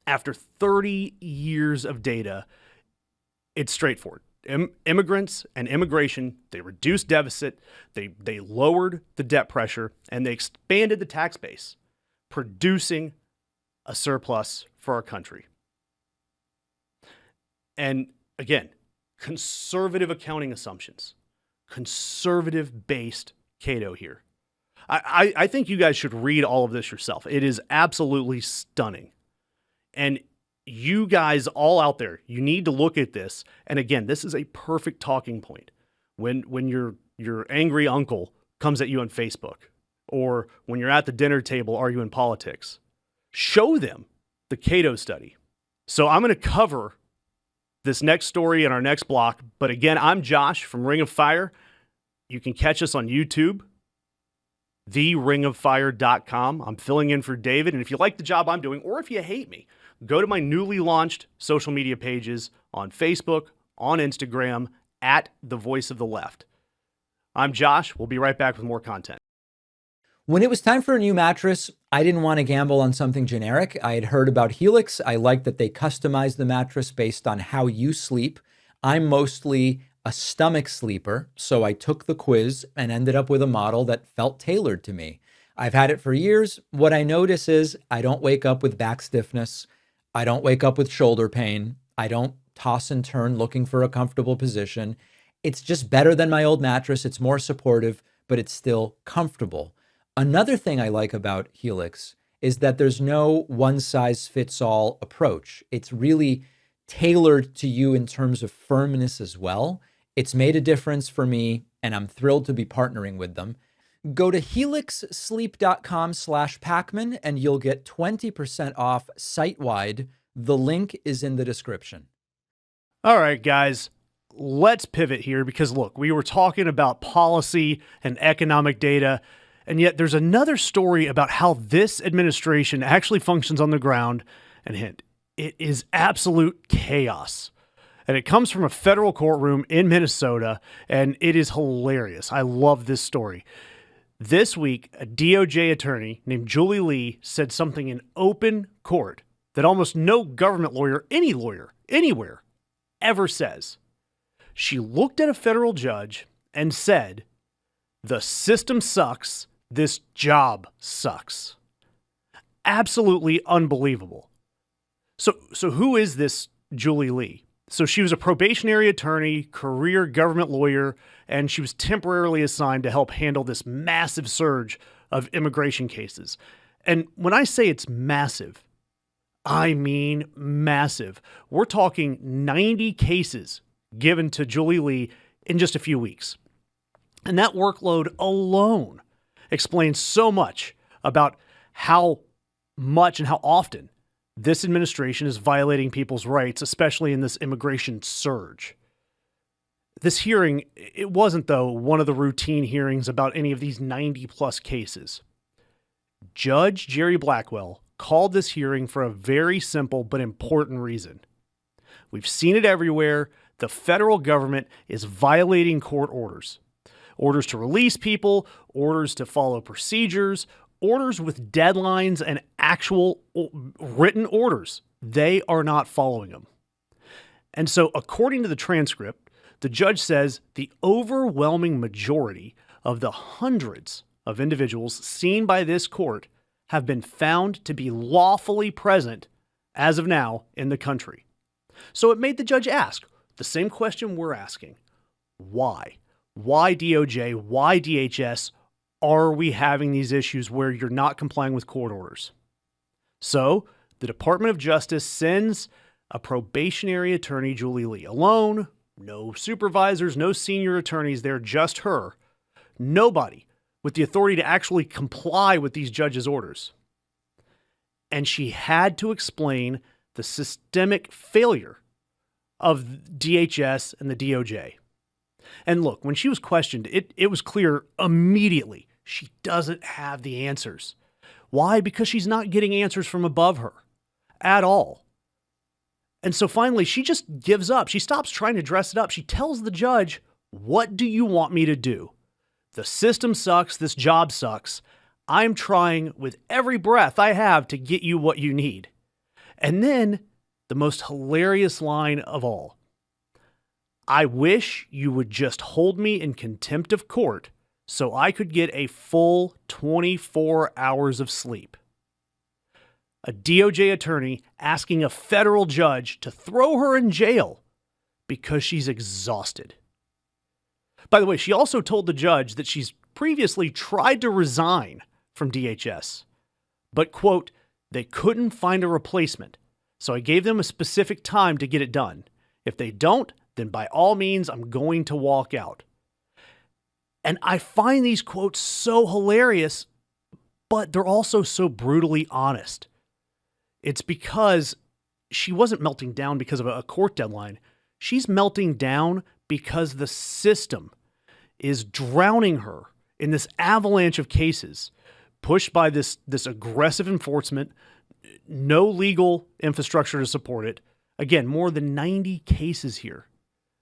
After 30 years of data, it's straightforward. Immigrants and immigration, they reduced deficit, they lowered the debt pressure, and they expanded the tax base, producing a surplus for our country. And again, conservative accounting assumptions, conservative-based Cato here. I think you guys should read all of this yourself. It is absolutely stunning. And you guys all out there, you need to look at this. And again, this is a perfect talking point. When your angry uncle comes at you on Facebook, or when you're at the dinner table arguing politics, show them the Cato study. So I'm going to cover this next story in our next block. But again, I'm Josh from Ring of Fire. You can catch us on YouTube, theringoffire.com. I'm filling in for David. And if you like the job I'm doing, or if you hate me, go to my newly launched social media pages on Facebook, on Instagram, at The Voice of the Left. I'm Josh. We'll be right back with more content. When it was time for a new mattress, I didn't want to gamble on something generic. I had heard about Helix. I liked that they customized the mattress based on how you sleep. I'm mostly a stomach sleeper, so I took the quiz and ended up with a model that felt tailored to me. I've had it for years. What I notice is I don't wake up with back stiffness. I don't wake up with shoulder pain. I don't toss and turn looking for a comfortable position. It's just better than my old mattress. It's more supportive, but it's still comfortable. Another thing I like about Helix is that there's no one-size-fits-all approach. It's really tailored to you in terms of firmness as well. It's made a difference for me, and I'm thrilled to be partnering with them. Go to helixsleep.com/Pakman, and you'll get 20% off site-wide. The link is in the description. All right, guys, let's pivot here because, look, we were talking about policy and economic data, and yet there's another story about how this administration actually functions on the ground. And hint, it is absolute chaos. And it comes from a federal courtroom in Minnesota, and it is hilarious. I love this story. This week, a DOJ attorney named Julie Lee said something in open court that almost no government lawyer, any lawyer, anywhere, ever says. She looked at a federal judge and said, "The system sucks. This job sucks." Absolutely unbelievable. So who is this Julie Lee? So she was a probationary attorney, career government lawyer, and she was temporarily assigned to help handle this massive surge of immigration cases. And when I say it's massive, I mean massive. We're talking 90 cases given to Julie Lee in just a few weeks. And that workload alone explains so much about how much and how often this administration is violating people's rights, especially in this immigration surge. This hearing, it wasn't, though, one of the routine hearings about any of these 90-plus cases. Judge Jerry Blackwell called this hearing for a very simple but important reason. We've seen it everywhere. The federal government is violating court orders. Orders to release people, orders to follow procedures, orders with deadlines and actual written orders. They are not following them. And so, according to the transcript, The judge says the overwhelming majority of the hundreds of individuals seen by this court have been found to be lawfully present as of now in the country. So it made the judge ask the same question we're asking. Why? Why DOJ? Why DHS are we having these issues where you're not complying with court orders? So the Department of Justice sends a probationary attorney, Julie Lee, alone, no supervisors, no senior attorneys there, just her. Nobody with the authority to actually comply with these judges' orders. And she had to explain the systemic failure of DHS and the DOJ. And look, when she was questioned, it was clear immediately she doesn't have the answers. Why? Because she's not getting answers from above her at all. And so finally, she just gives up. She stops trying to dress it up. She tells the judge, "What do you want me to do? The system sucks. This job sucks. I'm trying with every breath I have to get you what you need." And then the most hilarious line of all. "I wish you would just hold me in contempt of court so I could get a full 24 hours of sleep." A DOJ attorney asking a federal judge to throw her in jail because she's exhausted. By the way, she also told the judge that she's previously tried to resign from DHS, but, quote, "they couldn't find a replacement, so I gave them a specific time to get it done. If they don't, then by all means, I'm going to walk out." And I find these quotes so hilarious, but they're also so brutally honest. It's because she wasn't melting down because of a court deadline. She's melting down because the system is drowning her in this avalanche of cases pushed by this aggressive enforcement, no legal infrastructure to support it. Again, more than 90 cases here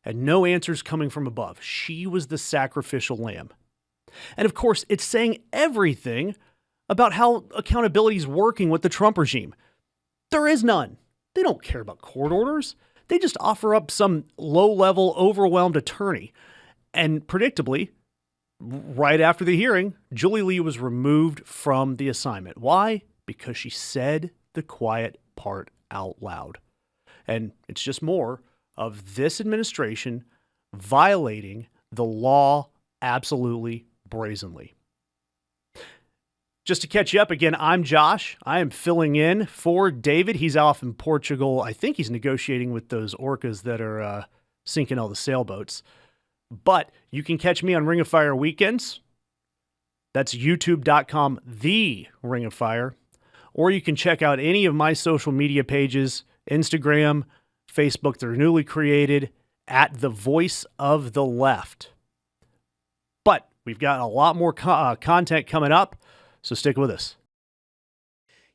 and no answers coming from above. She was the sacrificial lamb. And of course, it's saying everything about how accountability is working with the Trump regime. There is none. They don't care about court orders. They just offer up some low-level, overwhelmed attorney. And predictably, right after the hearing, Julie Lee was removed from the assignment. Why? Because she said the quiet part out loud. And it's just more of this administration violating the law absolutely brazenly. Just to catch you up again, I'm Josh. I am filling in for David. He's off in Portugal. I think he's negotiating with those orcas that are sinking all the sailboats. But you can catch me on Ring of Fire weekends. That's youtube.com, The Ring of Fire. Or you can check out any of my social media pages, Instagram, Facebook, they're newly created, at The Voice of the Left. But we've got a lot more content coming up. So stick with us.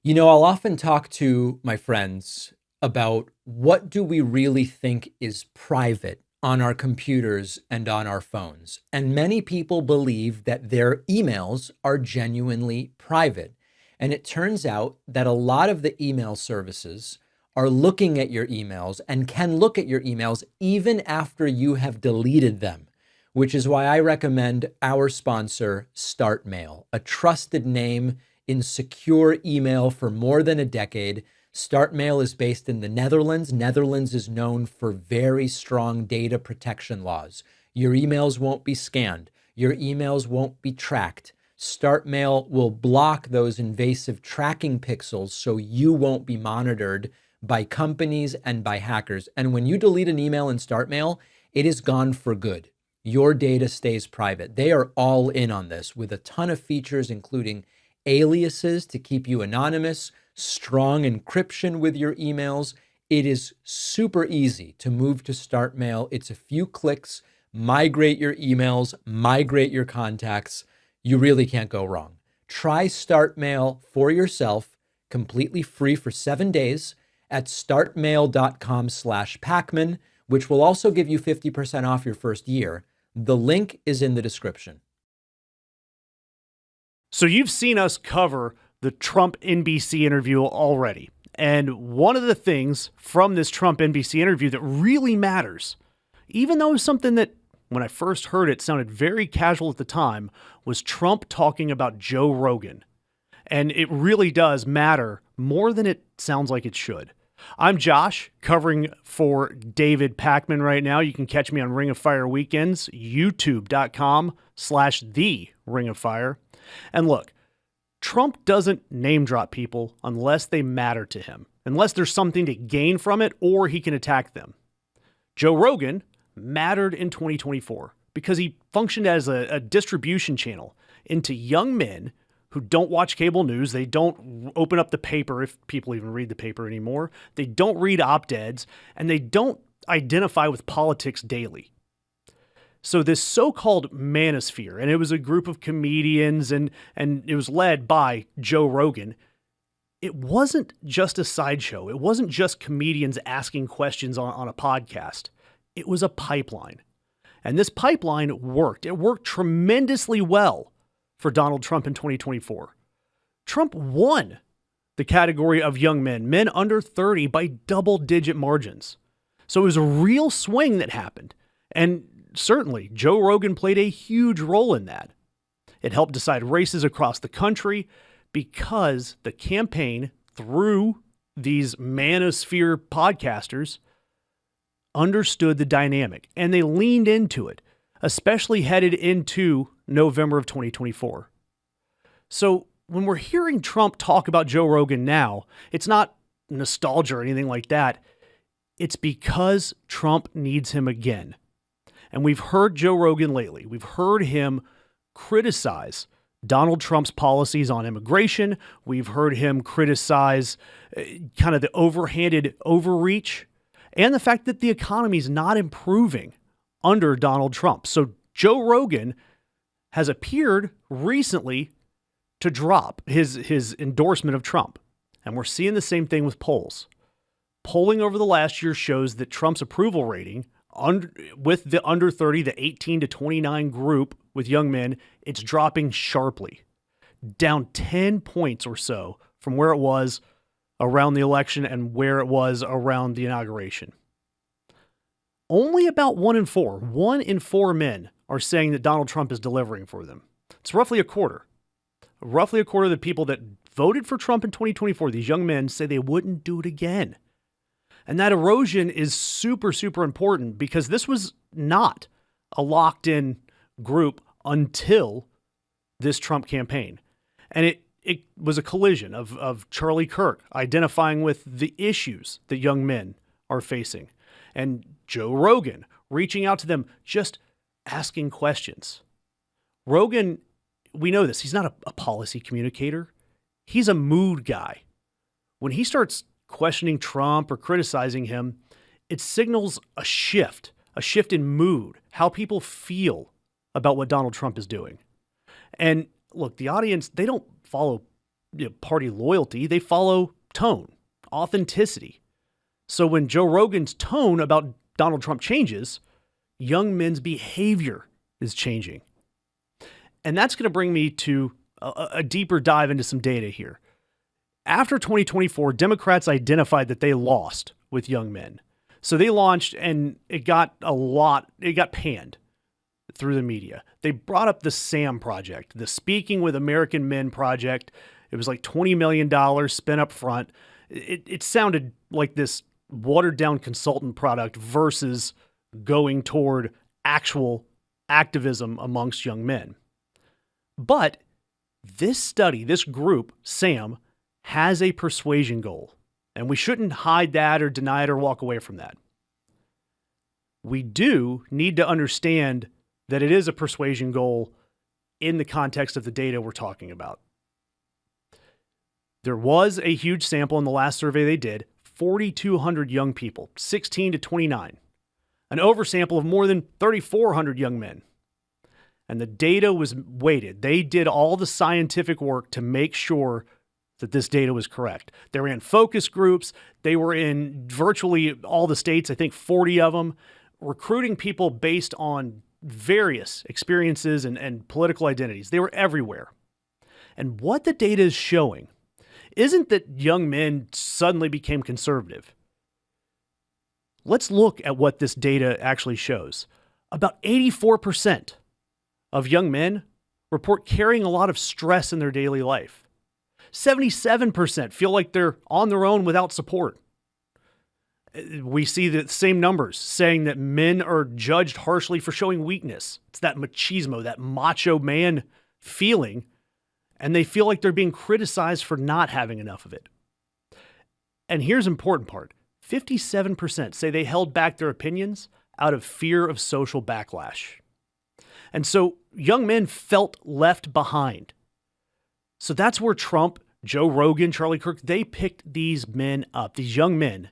You know, I'll often talk to my friends about what do we really think is private on our computers and on our phones. And many people believe that their emails are genuinely private. And it turns out that a lot of the email services are looking at your emails and can look at your emails even after you have deleted them, which is why I recommend our sponsor, StartMail, a trusted name in secure email for more than a decade. StartMail is based in the Netherlands. Netherlands is known for very strong data protection laws. Your emails won't be scanned. Your emails won't be tracked. StartMail will block those invasive tracking pixels so you won't be monitored by companies and by hackers. And when you delete an email in StartMail, it is gone for good. Your data stays private. They are all in on this with a ton of features, including aliases to keep you anonymous, strong encryption with your emails. It is super easy to move to StartMail. It's a few clicks, migrate your emails, migrate your contacts. You really can't go wrong. Try StartMail for yourself, completely free for 7 days at startmail.com/Pakman, which will also give you 50% off your first year. The link is in the description. So you've seen us cover the Trump NBC interview already. And one of the things from this Trump NBC interview that really matters even though something that, when I first heard it, sounded very casual at the time, was Trump talking about Joe Rogan. And it really does matter more than it sounds like it should. I'm Josh, covering for David Pakman right now. You can catch me on Ring of Fire weekends, youtube.com/The Ring of Fire. And look, Trump doesn't name drop people unless they matter to him, unless there's something to gain from it or he can attack them. Joe Rogan mattered in 2024 because he functioned as a distribution channel into young men who don't watch cable news. They don't open up the paper, if people even read the paper anymore. They don't read op-eds, and they don't identify with politics daily. So this so-called manosphere, and it was a group of comedians, and it was led by Joe Rogan. It wasn't just a sideshow. It wasn't just comedians asking questions on a podcast. It was a pipeline. And this pipeline worked. It worked tremendously well for Donald Trump in 2024. Trump won the category of young men, men under 30, by double-digit margins. So it was a real swing that happened. And certainly, Joe Rogan played a huge role in that. It helped decide races across the country because the campaign, through these manosphere podcasters, understood the dynamic, and they leaned into it, especially headed into November of 2024. So when we're hearing Trump talk about Joe Rogan now, it's not nostalgia or anything like that. It's because Trump needs him again. And we've heard Joe Rogan lately. We've heard him criticize Donald Trump's policies on immigration. We've heard him criticize kind of the overhanded overreach and the fact that the economy is not improving under Donald Trump. So Joe Rogan has appeared recently to drop his endorsement of Trump. And we're seeing the same thing with polls. Polling over the last year shows that Trump's approval rating with the under 30, the 18 to 29 group with young men, it's dropping sharply, down 10 points or so from where it was around the election and where it was around the inauguration. Only about 1 in 4 men are saying that Donald Trump is delivering for them. It's roughly a quarter. Roughly a quarter of the people that voted for Trump in 2024, these young men, say they wouldn't do it again. And that erosion is super, super important because this was not a locked-in group until this Trump campaign. And it was a collision of Charlie Kirk identifying with the issues that young men are facing, and Joe Rogan reaching out to them, just asking questions. Rogan, we know this, he's not a policy communicator. He's a mood guy. When he starts questioning Trump or criticizing him, it signals a shift in mood, how people feel about what Donald Trump is doing. And look, the audience, they don't follow party loyalty. They follow tone, authenticity. So when Joe Rogan's tone about Donald Trump changes, young men's behavior is changing. And that's going to bring me to a deeper dive into some data here. After 2024, Democrats identified that they lost with young men. So they launched, and it got panned through the media. They brought up the SAM project, the Speaking with American Men project. It was like $20 million spent up front. It sounded like this watered down consultant product versus going toward actual activism amongst young men. But this study, this group, SAM, has a persuasion goal, and we shouldn't hide that or deny it or walk away from that. We do need to understand that it is a persuasion goal in the context of the data we're talking about. There was a huge sample in the last survey they did, 4,200 young people, 16 to 29, an oversample of more than 3,400 young men. And the data was weighted. They did all the scientific work to make sure that this data was correct. They ran focus groups. They were in virtually all the states, I think 40 of them, recruiting people based on various experiences and political identities. They were everywhere. And what the data is showing isn't that young men suddenly became conservative. Let's look at what this data actually shows. About 84% of young men report carrying a lot of stress in their daily life. 77% feel like they're on their own without support. We see the same numbers saying that men are judged harshly for showing weakness. It's that machismo, that macho man feeling, and they feel like they're being criticized for not having enough of it. And here's the important part. 57% say they held back their opinions out of fear of social backlash. And so young men felt left behind. So that's where Trump, Joe Rogan, Charlie Kirk, they picked these men up, these young men.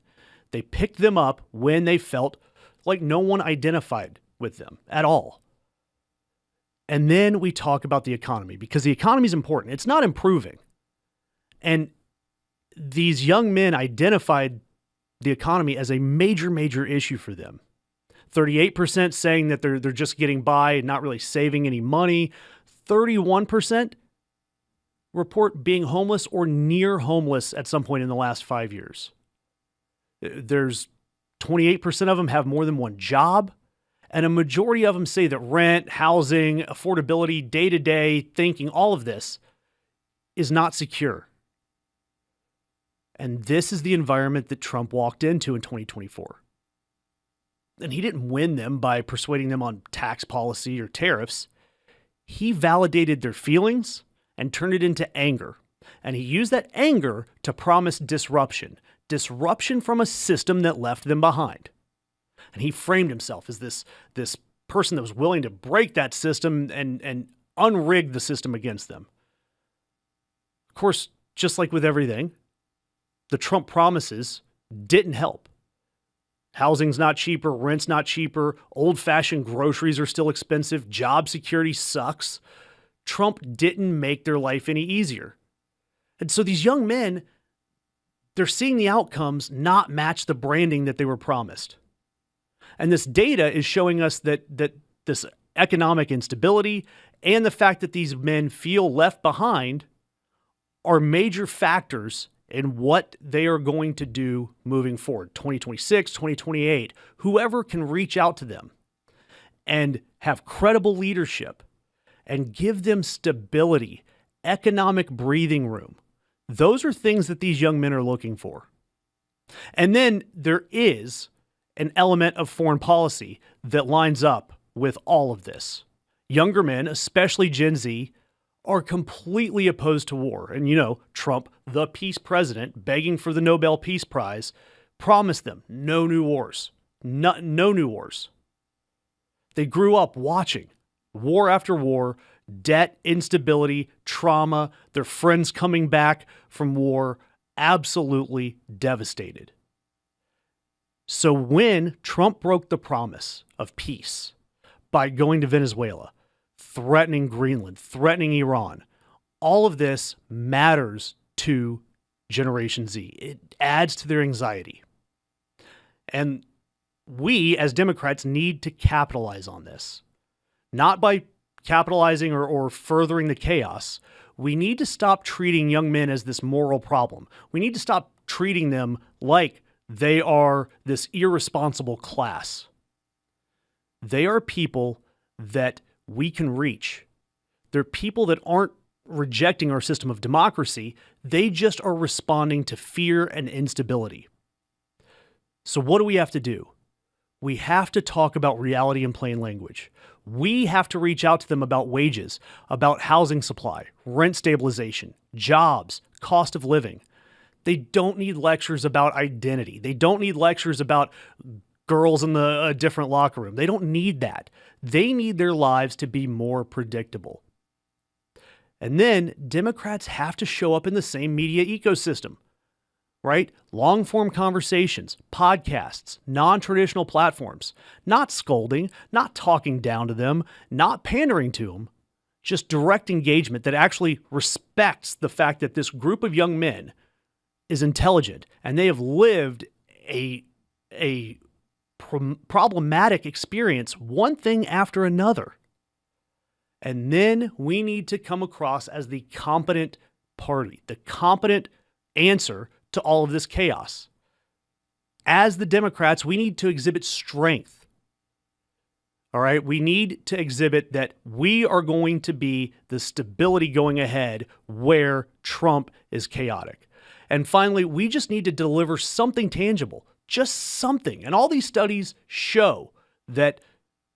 They picked them up when they felt like no one identified with them at all. And then we talk about the economy, because the economy is important. It's not improving. And these young men identified the economy as a major, major issue for them. 38% saying that they're just getting by and not really saving any money. 31% report being homeless or near homeless at some point in the last 5 years. There's 28% of them have more than one job, and a majority of them say that rent, housing, affordability, day-to-day thinking, all of this is not secure. And this is the environment that Trump walked into in 2024. And he didn't win them by persuading them on tax policy or tariffs. He validated their feelings and turned it into anger. And he used that anger to promise disruption from a system that left them behind. And he framed himself as this person that was willing to break that system and unrig the system against them. Of course, just like with everything, the Trump promises didn't help. Housing's not cheaper, rent's not cheaper, old-fashioned groceries are still expensive, job security sucks. Trump didn't make their life any easier. And so these young men, they're seeing the outcomes not match the branding that they were promised. And this data is showing us that this economic instability and the fact that these men feel left behind are major factors in what they are going to do moving forward, 2026, 2028, whoever can reach out to them and have credible leadership and give them stability, economic breathing room. Those are things that these young men are looking for. And then there is an element of foreign policy that lines up with all of this. Younger men, especially Gen Z, are completely opposed to war. And Trump, the peace president, begging for the Nobel Peace Prize, promised them no new wars. No new wars. They grew up watching war after war, debt, instability, trauma, their friends coming back from war, absolutely devastated. So when Trump broke the promise of peace by going to Venezuela, threatening Greenland, threatening Iran, all of this matters to Generation Z. It adds to their anxiety. And we, as Democrats, need to capitalize on this. Not by capitalizing or furthering the chaos. We need to stop treating young men as this moral problem. We need to stop treating them like they are this irresponsible class. They are people that we can reach. They're people that aren't rejecting our system of democracy. They just are responding to fear and instability. So what do we have to do? We have to talk about reality in plain language. We have to reach out to them about wages, about housing supply, rent stabilization, jobs, cost of living. They don't need lectures about identity. They don't need lectures about girls in a different locker room. They don't need that. They need their lives to be more predictable. And then Democrats have to show up in the same media ecosystem, right? Long-form conversations, podcasts, non-traditional platforms, not scolding, not talking down to them, not pandering to them, just direct engagement that actually respects the fact that this group of young men is intelligent and they have lived a problematic experience, one thing after another. And then we need to come across as the competent party, the competent answer to all of this chaos. as the Democrats, we need to exhibit strength. All right, we need to exhibit that we are going to be the stability going ahead where Trump is chaotic. And finally, we just need to deliver something tangible, just something. And all these studies show that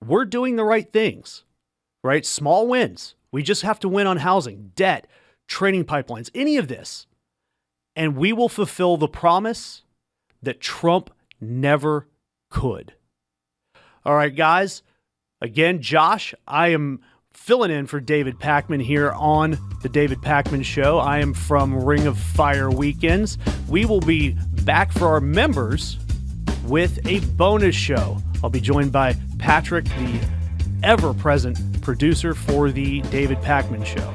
we're doing the right things, right? Small wins. We just have to win on housing, debt, training pipelines, any of this. And we will fulfill the promise that Trump never could. All right, guys. Again, Josh, I am filling in for David Pakman here on the David Pakman Show. I am from Ring of Fire Weekends. We will be back for our members with a bonus show. I'll be joined by Patrick, the ever-present producer for the David Pakman Show.